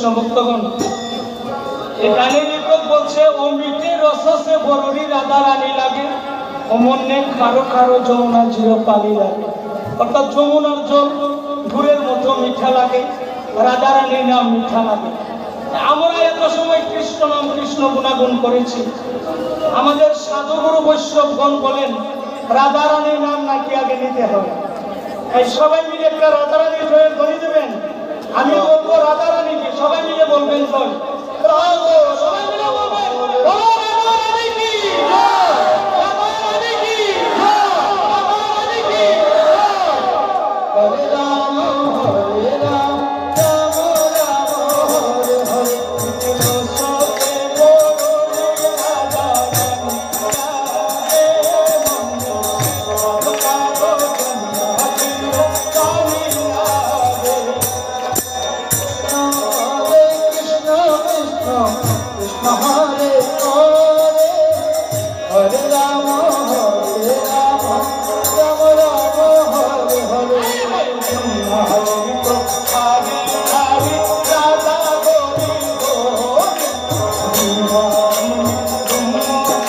কৃষ্ণ ভক্তগণ, এখানে লেখক বলছে অমৃতে রসে বররি রাধা রানী লাগে, অমন্যে খারো খারো যমুনা জিরো পানি লাগে। অর্থাৎ যমুনার জল গুড়ের মতো মিঠা লাগে, রাধা রানীর নাম মিঠা লাগে। আমরা এত সময় কৃষ্ণ নাম কৃষ্ণ গুণাগুণ করেছি, আমাদের সাধুগুরু বৈষ্ণবগণ বলেন রাধা রানীর নাম নাকি আগে নিতে হবে। এই সবাই মিলে একটা রাধা রানীর জয়ের ধ্বনি দেবেন। আমি বলবো রাধা রানীকে, সবাই মিলে বলবেন জয়। সবাই মিলে বলবেন রাধা রানী কি জয়, রাধা রানী কি জয়, রাধা রানী কি জয়। হরে রাম হরে রাম, রাম রাম হরে হরে, রসে বররি রাধা রানী লাগে, মন্নে খারো খারো যমুনা জিরো পানি লাগে। হরে কৃষ্ণ কৃষ্ণ কৃষ্ণ হরে হরে, হরে রাম রাম রাম হরে হরে, হরে তো হরে হরে রাধা গোরি গোরি, তুম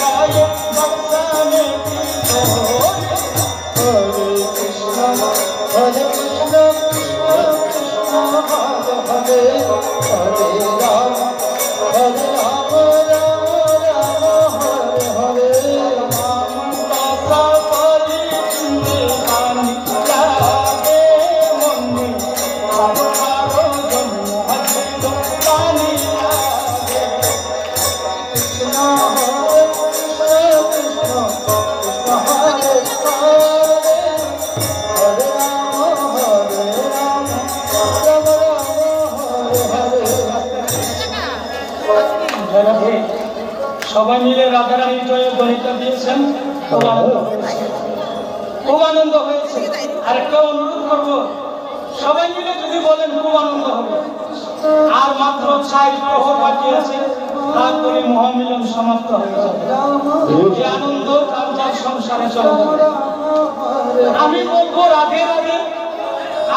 গায়ে বর্ষানে কি গোরি। হরে কৃষ্ণ কৃষ্ণ কৃষ্ণ হরে হরে, হরে রাম রাম রাম হরে হরে। রাম দাসা বলি চিন্তে পানি লাগে, মন্নে খারো খারো যমুনা জিরো পানি লাগে। কৃষ্ণ হরে কৃষ্ণ কৃষ্ণ কৃষ্ণ হরে হরে, হরে রাম হরে রাম, রাম রাম হরে হরে। সবাই মিলে রাধা রানীর জয়ের ধ্বনিটা দিয়েছেন, খুব আনন্দ হয়েছে। আর একটা অনুরোধ করবো, সবাই মিলে যদি বলেন খুব আনন্দ হবে। আর মাত্র 6 প্রহর বাকি আছে, তারপরে মহামিলন সমাপ্ত হয়ে যাবে। এই আনন্দ তার যার সংসারে চলে যাবে। আমি বলবো রাধে রাধে,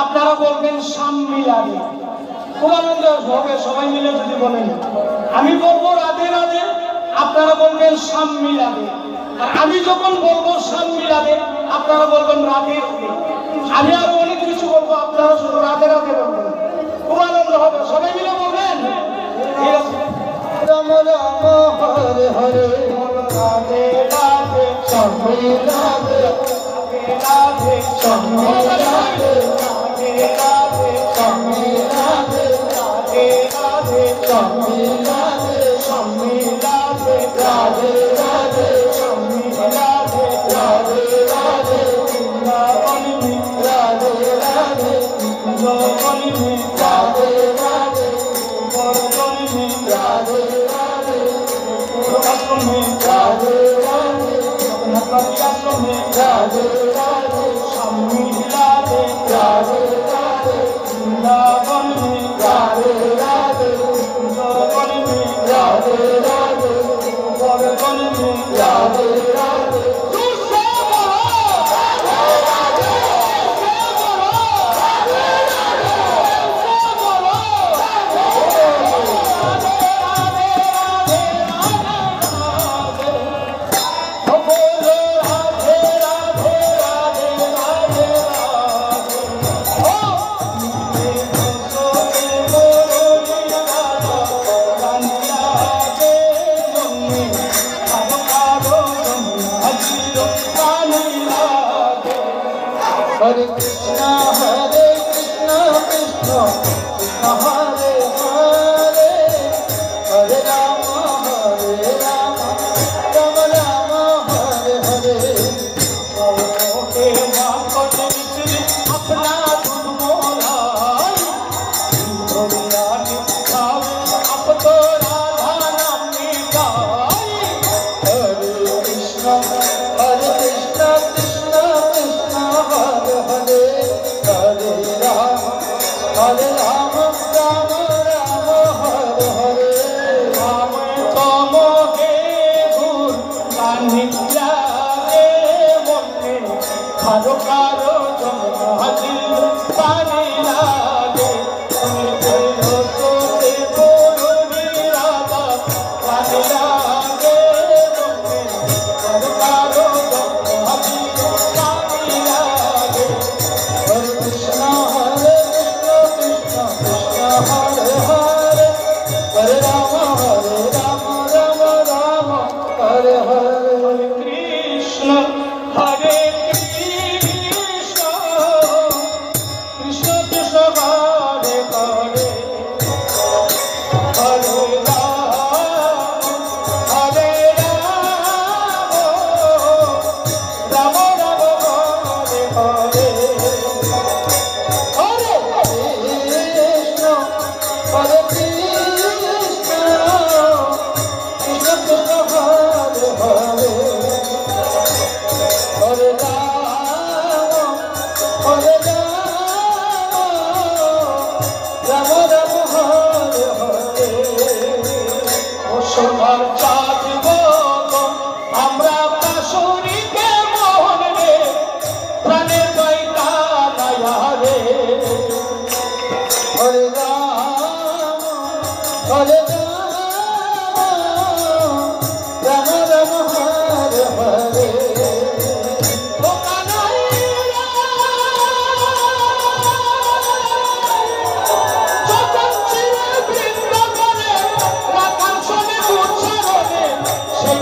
আপনারা বলবেন সাম্মি রাধে। খুব আনন্দ হবে সবাই মিলে যদি বলেন। আমি বলবো রাধে রাধে, আপনারা বলবেন সাম্মি রাধে। আর আমি যখন বলবো সাম্মি রাধে, আপনারা বলবেন রাধে রাধে। আমি আরো অনেক কিছু বলবো, আপনারা শুধু রাধে রাধে বলবেন। খুব আনন্দ হবে, সবাই মিলে বলবেন। ঠিক আছে। রাম রাম হরে হরে, রাধে রাধে সাম্মি রাধে, রাধে সাম্মি রাধে, রাধে রাধে সাম্মি রাধে, রাধে রাধে সাম্মি রাধে, সাম্মি রাধে, রাধে রাধে সাম্মি রাধে, রাধে রাধে বৃন্দাবন মে, রাধে রাধে কুঞ্জবন মে, রাধে রাধে বরবন মে, রাধে রাধে পুরবাসন মে, রাধে রাধে জগন্নাথ আশ্রম মে, রাধে রাধে সাম্মি রাধে, রাধে রাধে বৃন্দাবন মে, রাধে রাধে কুঞ্জবন মে, রাধে রাধে বরবন মে, Radhe Radhe. Hare Krishna Krishna Krishna Hare Hare, Hare Rama Rama Rama Hare Hare। के नापत बिचरे अपना दूध मोलाई, दुनिया के खावे अब तो राधा नाम गाई। हरे कृष्णा कृष्णा कृष्णा हरे हरे, हरे राम राम राम हरे हरे। राम तो मोहे भूल बांधिया खारो खारो जमुना जिरो पानी लागे, तुम्हें तो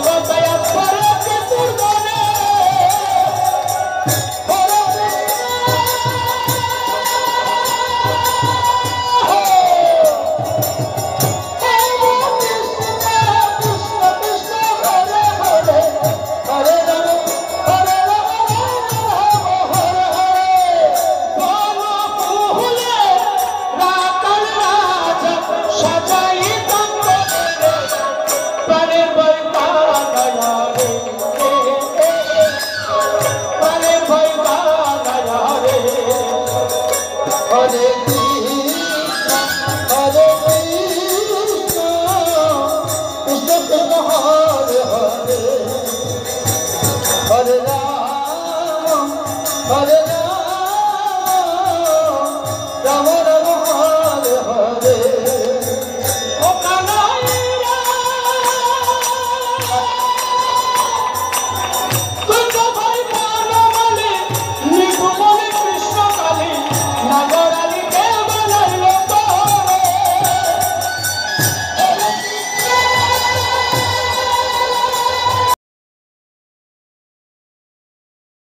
কথায়